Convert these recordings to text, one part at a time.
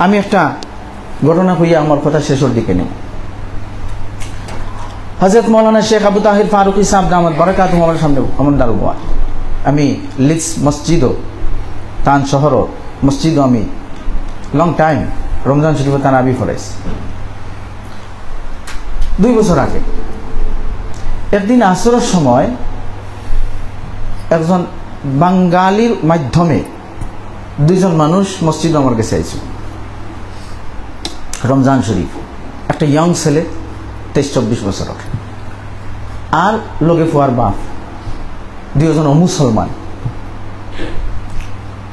আমি একটা ঘটনা কইয়া আমার কথা শেষের দিকে নেব। হযরত মৌলানা শেখ আবু তাহির ফারুকী সাহেব দামাত বারাকাতুহু আমার সামনে আমার দারুয়া, আমি লিডস মসজিদও তান শহর মসজিদও আমি লং টাইম রমজান শরীফ তান আবি ফরাইছি 2 বছর আগে। একদিন আসরের সময় একজন বাঙালির মাধ্যমে 2 জন মানুষ মসজিদ আমার কাছে আইছে। রমজান শরীফ একটা ইয়ং ছেলে 23-24 বছর, আর লগে ফুয়ার বাপ 2 জন মুসলমান।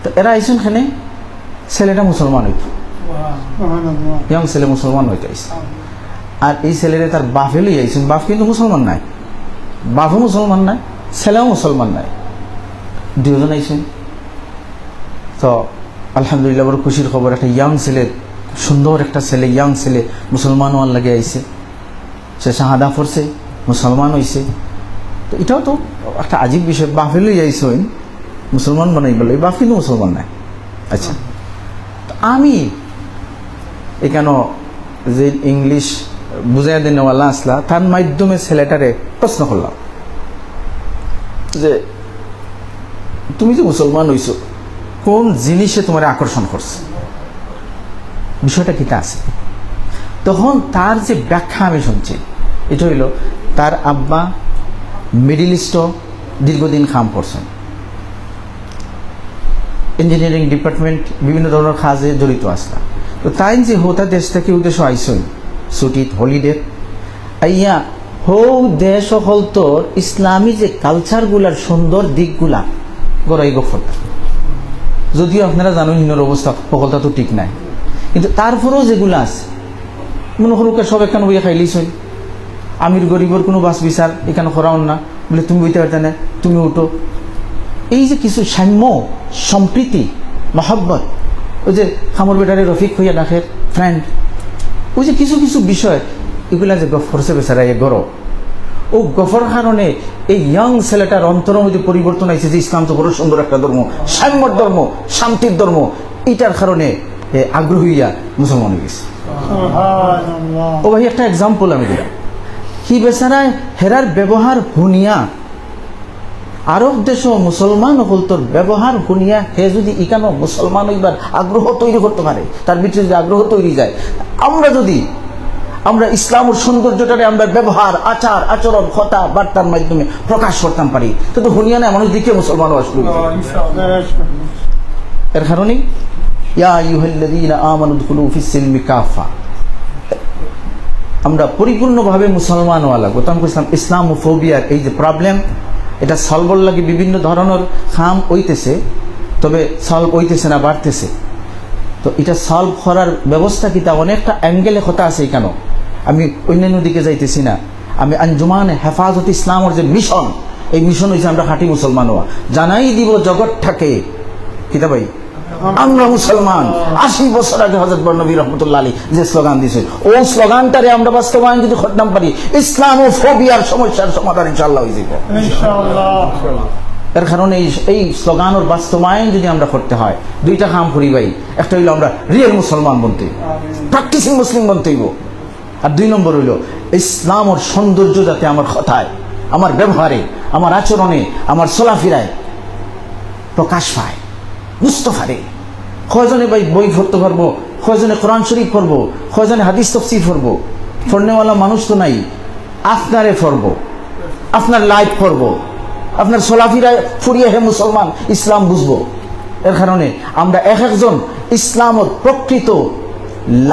তো এরা আইসেন এখানে, ছেলেটা মুসলমান হইত, ইয়ং ছেলে মুসলমান হইতে আইসে। আর এই ছেলেরা তার বাপে লই আইসেন, বাপ কিন্তু মুসলমান নাই, বাপও মুসলমান নাই, ছেলেও মুসলমান নাই, 2 জন আইসেন। তো আলহামদুলিল্লাহ বড় খুশির খবর, একটা ইয়াং ছেলে, সুন্দর একটা ছেলে, ইয়াং ছেলে মুসলমান হওয়ার লাগে আইসে, সে শাহাদা পড়ছে, মুসলমান হইছে। তো এটাও তো একটা আজীব বিষয়, বাপে লই আইসেন মুসলমান বানাই বলে, বাপ কিন্তু মুসলমান নাই। আচ্ছা, তো আমি এখানে যে ইংলিশ বুঝাই দেওয়ালা আসলা, তার মাধ্যমে ছেলেটারে প্রশ্ন করলাম যে তুমি যে মুসলমান হইছো, কোন জিনিসে তোমার আকর্ষণ করছে, বিষয়টা কিটা আছে? তখন তার যে ব্যাখ্যা আমি শুনছি, এটা হইল তার আব্বা মিডিল ইস্টও দীর্ঘদিন কাম করছেন, ইঞ্জিনিয়ারিং ডিপার্টমেন্ট বিভিন্ন ধরনের কাজে জড়িত আসলা। তো তাই যে হোতা দেশ থেকে উদ্দেশ্য আইসন ছুটিত হলিডে আইয়া হৌ দেশ সকল তোর ইসলামী যে কালচারগুলার সুন্দর দিকগুলা গড়াই গফর। যদিও আপনারা জানেন হিনোর অবস্থা সকলটা তো ঠিক নাই, কিন্তু তারপরেও যেগুলো আছে মনে করুক সব এখানে বইয়া খাইলিছই, আমির গরিবর কোনো বাস বিচার এখানে করাও না বলে তুমি বইতে পারতে না, তুমি উঠো। এই যে কিছু সাম্য, সম্প্রীতি, মহব্বত, ওই যে খামর বেটারে রফিক হইয়া ডাকের ফ্রেন্ড, ওই যে কিছু কিছু বিষয় এগুলা যে গফরছে বেচারা এ গড়, ও গফর কারণে এই ইয়াং ছেলেটার অন্তরের মধ্যে পরিবর্তন আইছে যে ইসলাম তো বড় সুন্দর একটা ধর্ম, সাম্যর ধর্ম, শান্তির ধর্ম, এটার কারণে আগ্রহী হইয়া মুসলমান হয়ে গেছে। ও ভাই একটা এক্সাম্পল আমি দিলাম, কি বেচারায় হেরার ব্যবহার হুনিয়া আরব দেশ মুসলমান হল তোর ব্যবহার হুনিয়া, হে যদি ইকানো মুসলমান হইবার আগ্রহ তৈরি করতে পারে, তার ভিতরে যদি আগ্রহ তৈরি যায়, আমরা ইসলামের সৌন্দর্যটারে আমরা ব্যবহার, আচার আচরণ, কথা বার্তার মাধ্যমে প্রকাশ করতাম পারি, কিন্তু হুনিয়া না মানুষ দিকে মুসলমান হওয়া শুরু করে। এর কারণে ইয়া আইয়ুহাল্লাযীনা আমানু দুখুলু ফিস-সিলমি কাফা, আমরা পরিপূর্ণভাবে মুসলমান হওয়া লাগবে। তো আমি বলছিলাম ইসলামোফোবিয়ার এই যে প্রবলেম, এটা সলভর লাগে বিভিন্ন ধরনের খাম হইতেছে, তবে সলভ হইতেছে না, বাড়তেছে। তো এটা সলভ করার ব্যবস্থা কিতা অনেকটা অ্যাঙ্গেলে কথা আছে। কেন আমি অন্যান্য দিকে যাইতেছি না, আমি আঞ্জুমান হেফাজত ইসলামের যে মিশন, এই মিশন হয়েছে আমরা খাঁটি মুসলমান হওয়া, জানাই দিব জগৎটাকে কিতা ভাই আমরা মুসলমান। 80 বছর আগে হযরত নবী রাহমাতুল্লাহ আলাইহি যে স্লোগান দিয়েছে, ওই স্লোগানটারে আমরা বাস্তবায়ন যদি করতাম পারি, ইসলামোফোবিয়ার সমস্যার সমাধান ইনশাআল্লাহ হয়ে যাবে ইনশাআল্লাহ। এর কারণে এই স্লোগানের বাস্তবায়ন যদি আমরা করতে হয়, 2টা কাম করি ভাই। একটা হইল আমরা রিয়েল মুসলমান বনতে, প্র্যাকটিসিং মুসলিম বনতে হইব, আর 2 নম্বর হইল ইসলামের সৌন্দর্য যাতে আমার কথায়, আমার ব্যবহারে, আমার আচরণে, আমার চলাফেরায় প্রকাশ পায়, বুঝতে পারে। কয়জনে ভাই বই পড়তে পারবো, কয়জনে কোরআন শরীফ পড়বো, কয়জনে হাদিস তাফসীর পড়বো, পড়নেওয়ালা মানুষ তো নাই। আপনারে পড়বো, আপনার লাইফ পড়বো, আপনার চলাফেরায় ফুরিয়ে হে মুসলমান ইসলাম বুঝবো। এর কারণে আমরা এক একজন ইসলামের প্রকৃত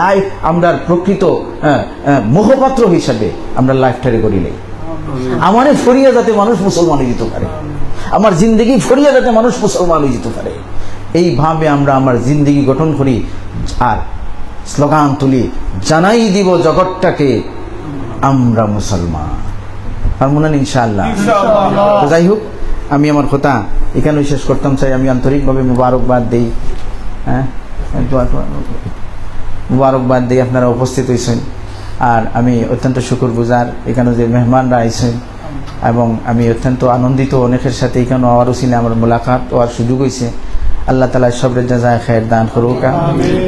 লাইফ, আমরা প্রকৃত মুখপাত্র হিসাবে আমরা লাইফটারে করি নেই। আমারে ফরিয়া যাতে মানুষ মুসলমান হয়ে যেতে পারে, আমার জিন্দগি ফরিয়া যাতে মানুষ মুসলমান হয়ে যেতে পারে, এইভাবে আমরা আমার জিন্দগি গঠন করি আর স্লোগান তুলি, জানাই দিব জগৎটাকে আমরা মুসলমান। আর মনে নেই ইনশাআল্লাহ। তো যাই হোক, আমি আমার কথা এখানে শেষ করতাম চাই। আমি আন্তরিকভাবে মুবারকবাদ দিই, মুবারকবাদ দিই আপনারা উপস্থিত হয়েছেন। আর আমি অত্যন্ত শুকরগুজার এখানে যে মেহমানরা আইছেন, এবং আমি অত্যন্ত আনন্দিত অনেকের সাথে এখানে আওয়ারও ছিল আমার মোলাকাত হওয়ার সুযোগ হয়েছে। আল্লাহ তাআলা সবরের জাযায়ে খায়ের দান করুক।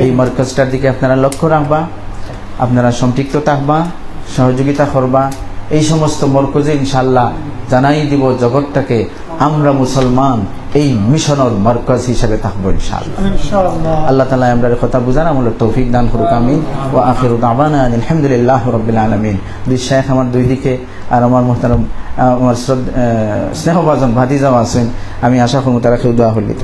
এই মার্কাজটার দিকে আপনারা লক্ষ্য রাখবা, আপনারা সম্পৃক্ত থাকবা, সহযোগিতা করবা। এই সমস্ত মরকজে ইনশাআল্লাহ জানাই দিব জগৎটাকে আমরা মুসলমান এই মিশনের মার্কাজ হিসেবে থাকবো ইনশাআল্লাহ। আল্লাহ তাআলা আমরার কথা বুঝার আমলের তৌফিক দান করুক। আমিন। ওয়া আখিরু দাওয়ানা আলহামদুলিল্লাহি রাব্বিল আলামিন। দুই শেখ আমার দুই দিকে, আর আমার মুহতারাম আমার স্নেহভাজন ভাতিজাও আছেন। আমি আশা করব তারা কেউ দোয়া করলে